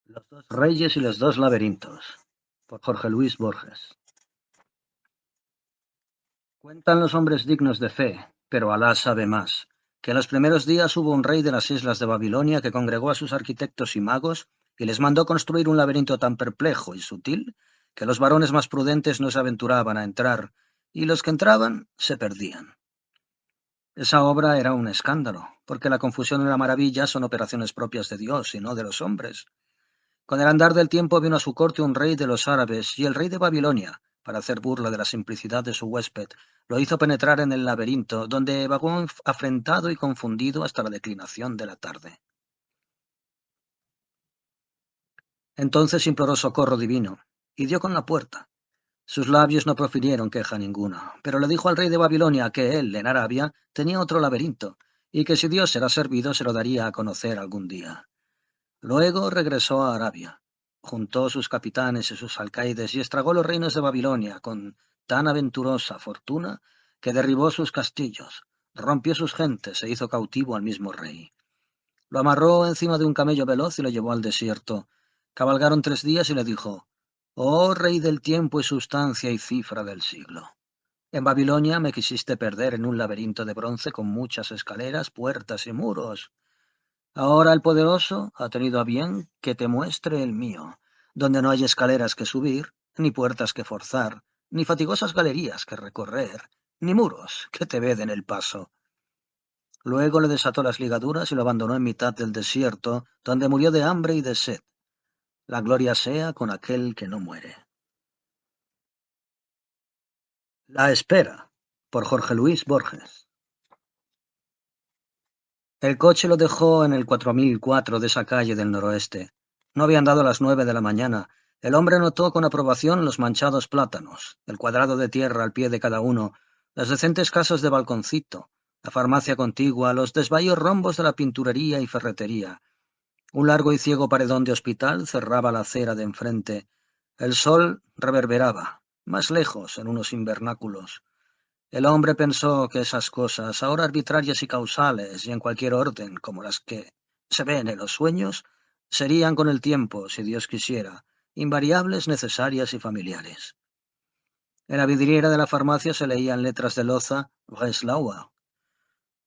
Los dos reyes y los dos laberintos, por Jorge Luis Borges. Cuentan los hombres dignos de fe, pero Alá sabe más, que en los primeros días hubo un rey de las islas de Babilonia que congregó a sus arquitectos y magos y les mandó construir un laberinto tan perplejo y sutil que los varones más prudentes no se aventuraban a entrar, y los que entraban se perdían. Esa obra era un escándalo, porque la confusión y la maravilla son operaciones propias de Dios y no de los hombres. Con el andar del tiempo vino a su corte un rey de los árabes, y el rey de Babilonia, para hacer burla de la simplicidad de su huésped, lo hizo penetrar en el laberinto, donde vagó afrentado y confundido hasta la declinación de la tarde. Entonces imploró socorro divino, y dio con la puerta. Sus labios no profirieron queja ninguna, pero le dijo al rey de Babilonia que él, en Arabia, tenía otro laberinto, y que si Dios era servido se lo daría a conocer algún día. Luego regresó a Arabia, juntó sus capitanes y sus alcaides y estragó los reinos de Babilonia con tan aventurosa fortuna que derribó sus castillos, rompió sus gentes e hizo cautivo al mismo rey. Lo amarró encima de un camello veloz y lo llevó al desierto. Cabalgaron 3 días y le dijo: «Oh rey del tiempo y sustancia y cifra del siglo. En Babilonia me quisiste perder en un laberinto de bronce con muchas escaleras, puertas y muros. Ahora el poderoso ha tenido a bien que te muestre el mío, donde no hay escaleras que subir, ni puertas que forzar, ni fatigosas galerías que recorrer, ni muros que te veden el paso». Luego le desató las ligaduras y lo abandonó en mitad del desierto, donde murió de hambre y de sed. La gloria sea con aquel que no muere. La espera, por Jorge Luis Borges. El coche lo dejó en el 4004 de esa calle del noroeste. No habían dado las 9 de la mañana. El hombre notó con aprobación los manchados plátanos, el cuadrado de tierra al pie de cada uno, las decentes casas de balconcito, la farmacia contigua, los desvaíos rombos de la pinturería y ferretería. Un largo y ciego paredón de hospital cerraba la acera de enfrente. El sol reverberaba, más lejos, en unos invernáculos. El hombre pensó que esas cosas, ahora arbitrarias y causales y en cualquier orden, como las que se ven en los sueños, serían con el tiempo, si Dios quisiera, invariables, necesarias y familiares. En la vidriera de la farmacia se leían letras de loza «Breslau».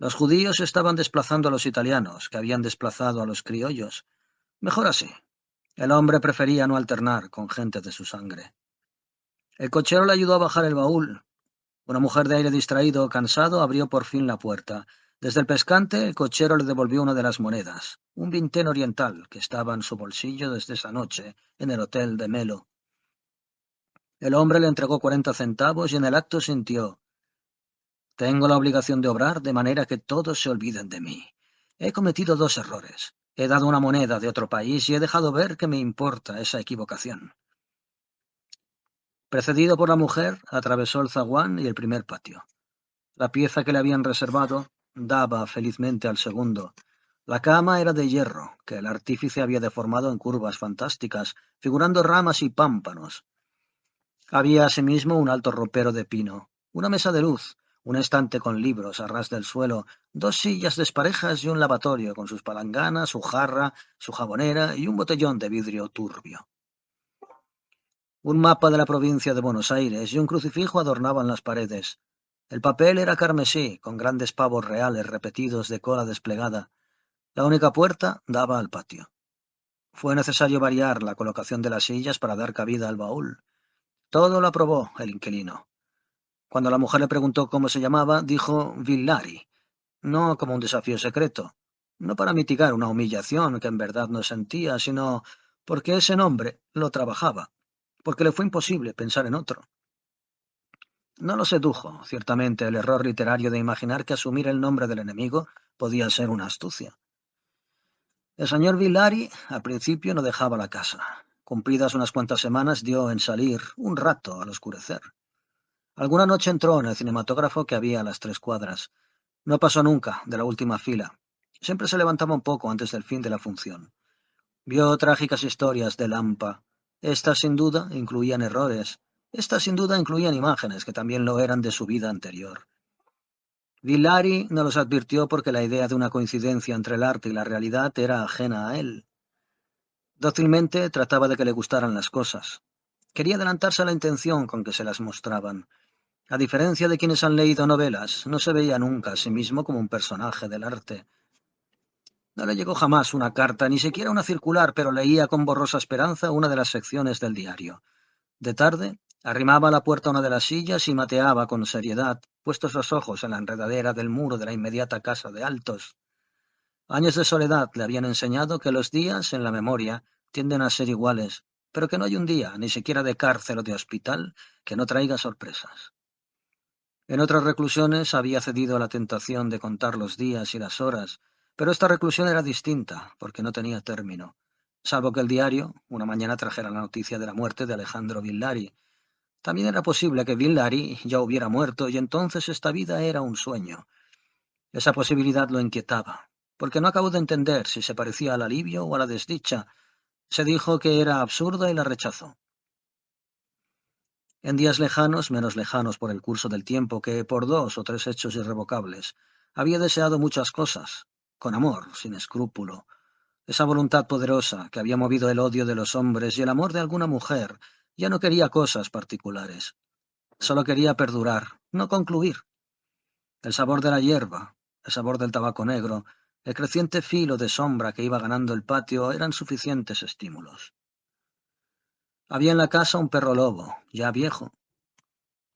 Los judíos estaban desplazando a los italianos, que habían desplazado a los criollos. Mejor así. El hombre prefería no alternar con gente de su sangre. El cochero le ayudó a bajar el baúl. Una mujer de aire distraído, cansado, abrió por fin la puerta. Desde el pescante, el cochero le devolvió una de las monedas, un vintén oriental que estaba en su bolsillo desde esa noche, en el hotel de Melo. El hombre le entregó 40 centavos y en el acto sintió: «Tengo la obligación de obrar de manera que todos se olviden de mí. He cometido 2 errores. He dado una moneda de otro país y he dejado ver que me importa esa equivocación». Precedido por la mujer, atravesó el zaguán y el primer patio. La pieza que le habían reservado daba felizmente al segundo. La cama era de hierro, que el artífice había deformado en curvas fantásticas, figurando ramas y pámpanos. Había asimismo un alto ropero de pino, una mesa de luz, un estante con libros a ras del suelo, 2 sillas desparejas y un lavatorio con sus palanganas, su jarra, su jabonera y un botellón de vidrio turbio. Un mapa de la provincia de Buenos Aires y un crucifijo adornaban las paredes. El papel era carmesí, con grandes pavos reales repetidos de cola desplegada. La única puerta daba al patio. Fue necesario variar la colocación de las sillas para dar cabida al baúl. Todo lo aprobó el inquilino. Cuando la mujer le preguntó cómo se llamaba, dijo Villari, no como un desafío secreto, no para mitigar una humillación que en verdad no sentía, sino porque ese nombre lo trabajaba, porque le fue imposible pensar en otro. No lo sedujo, ciertamente, el error literario de imaginar que asumir el nombre del enemigo podía ser una astucia. El señor Villari al principio no dejaba la casa. Cumplidas unas cuantas semanas dio en salir un rato al oscurecer. Alguna noche entró en el cinematógrafo que había a las 3 cuadras. No pasó nunca de la última fila. Siempre se levantaba un poco antes del fin de la función. Vio trágicas historias de Lampa. Estas sin duda incluían errores. Estas sin duda incluían imágenes que también lo eran de su vida anterior. Villari no los advirtió porque la idea de una coincidencia entre el arte y la realidad era ajena a él. Dócilmente trataba de que le gustaran las cosas. Quería adelantarse a la intención con que se las mostraban. A diferencia de quienes han leído novelas, no se veía nunca a sí mismo como un personaje del arte. No le llegó jamás una carta, ni siquiera una circular, pero leía con borrosa esperanza una de las secciones del diario. De tarde, arrimaba a la puerta una de las sillas y mateaba con seriedad, puestos los ojos en la enredadera del muro de la inmediata casa de Altos. Años de soledad le habían enseñado que los días, en la memoria, tienden a ser iguales, pero que no hay un día, ni siquiera de cárcel o de hospital, que no traiga sorpresas. En otras reclusiones había cedido a la tentación de contar los días y las horas, pero esta reclusión era distinta, porque no tenía término, salvo que el diario una mañana trajera la noticia de la muerte de Alejandro Villari. También era posible que Villari ya hubiera muerto y entonces esta vida era un sueño. Esa posibilidad lo inquietaba, porque no acabó de entender si se parecía al alivio o a la desdicha. Se dijo que era absurda y la rechazó. En días lejanos, menos lejanos por el curso del tiempo que por 2 o 3 hechos irrevocables, había deseado muchas cosas, con amor, sin escrúpulo. Esa voluntad poderosa que había movido el odio de los hombres y el amor de alguna mujer, ya no quería cosas particulares. Solo quería perdurar, no concluir. El sabor de la hierba, el sabor del tabaco negro, el creciente filo de sombra que iba ganando el patio eran suficientes estímulos. Había en la casa un perro lobo, ya viejo.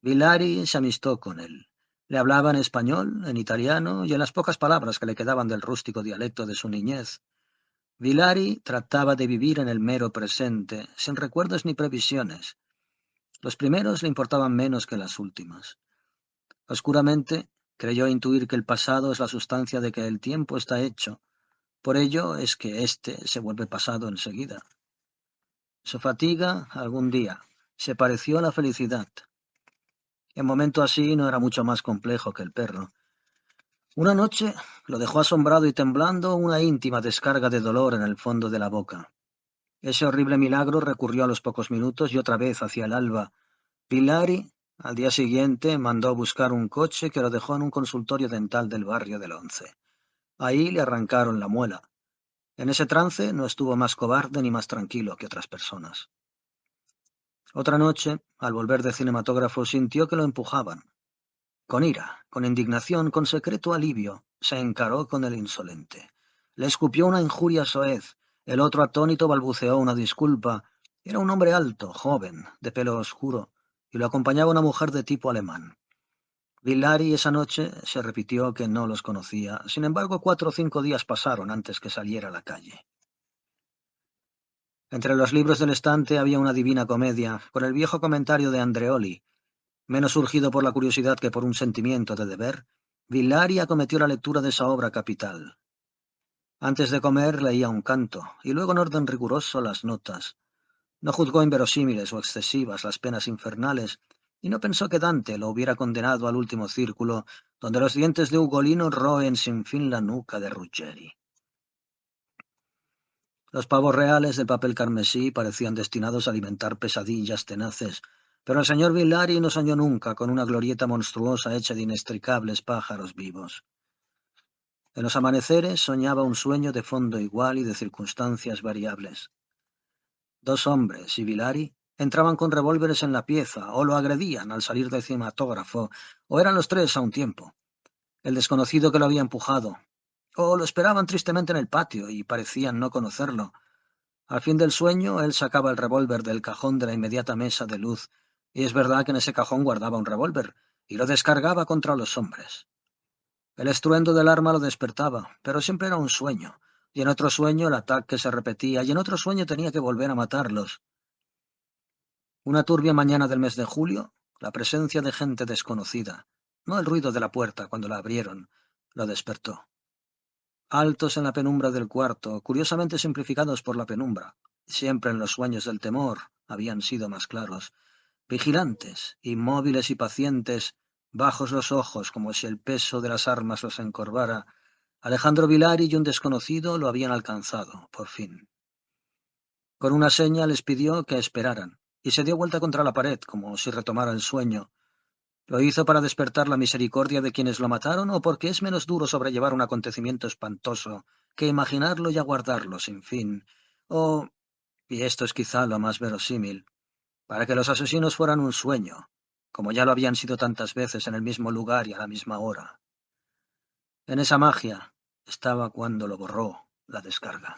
Villari se amistó con él. Le hablaba en español, en italiano y en las pocas palabras que le quedaban del rústico dialecto de su niñez. Villari trataba de vivir en el mero presente, sin recuerdos ni previsiones. Los primeros le importaban menos que las últimas. Oscuramente, creyó intuir que el pasado es la sustancia de que el tiempo está hecho. Por ello es que éste se vuelve pasado enseguida. Su fatiga, algún día, se pareció a la felicidad. En momento así no era mucho más complejo que el perro. Una noche lo dejó asombrado y temblando una íntima descarga de dolor en el fondo de la boca. Ese horrible milagro recurrió a los pocos minutos y otra vez hacia el alba. Villari, al día siguiente, mandó a buscar un coche que lo dejó en un consultorio dental del barrio del Once. Ahí le arrancaron la muela. En ese trance no estuvo más cobarde ni más tranquilo que otras personas. Otra noche, al volver de cinematógrafo, sintió que lo empujaban. Con ira, con indignación, con secreto alivio, se encaró con el insolente. Le escupió una injuria soez. El otro atónito balbuceó una disculpa. Era un hombre alto, joven, de pelo oscuro, y lo acompañaba una mujer de tipo alemán. Villari esa noche se repitió que no los conocía. Sin embargo, 4 o 5 días pasaron antes que saliera a la calle. Entre los libros del estante había una Divina Comedia, con el viejo comentario de Andreoli. Menos urgido por la curiosidad que por un sentimiento de deber, Villari acometió la lectura de esa obra capital. Antes de comer leía un canto, y luego en orden riguroso las notas. No juzgó inverosímiles o excesivas las penas infernales, y no pensó que Dante lo hubiera condenado al último círculo, donde los dientes de Ugolino roen sin fin la nuca de Ruggeri. Los pavos reales de papel carmesí parecían destinados a alimentar pesadillas tenaces, pero el señor Villari no soñó nunca con una glorieta monstruosa hecha de inextricables pájaros vivos. En los amaneceres soñaba un sueño de fondo igual y de circunstancias variables. 2 hombres y Villari entraban con revólveres en la pieza, o lo agredían al salir del cinematógrafo, o eran los tres a un tiempo. El desconocido que lo había empujado, o lo esperaban tristemente en el patio y parecían no conocerlo. Al fin del sueño, él sacaba el revólver del cajón de la inmediata mesa de luz, y es verdad que en ese cajón guardaba un revólver, y lo descargaba contra los hombres. El estruendo del arma lo despertaba, pero siempre era un sueño, y en otro sueño el ataque se repetía, y en otro sueño tenía que volver a matarlos. Una turbia mañana del mes de julio, la presencia de gente desconocida, no el ruido de la puerta cuando la abrieron, lo despertó. Altos en la penumbra del cuarto, curiosamente simplificados por la penumbra, siempre en los sueños del temor habían sido más claros, vigilantes, inmóviles y pacientes, bajos los ojos como si el peso de las armas los encorvara, Alejandro Villari y un desconocido lo habían alcanzado, por fin. Con una seña les pidió que esperaran, y se dio vuelta contra la pared, como si retomara el sueño. ¿Lo hizo para despertar la misericordia de quienes lo mataron o porque es menos duro sobrellevar un acontecimiento espantoso que imaginarlo y aguardarlo sin fin? ¿O y esto es quizá lo más verosímil, para que los asesinos fueran un sueño, como ya lo habían sido tantas veces en el mismo lugar y a la misma hora. En esa magia estaba cuando lo borró la descarga.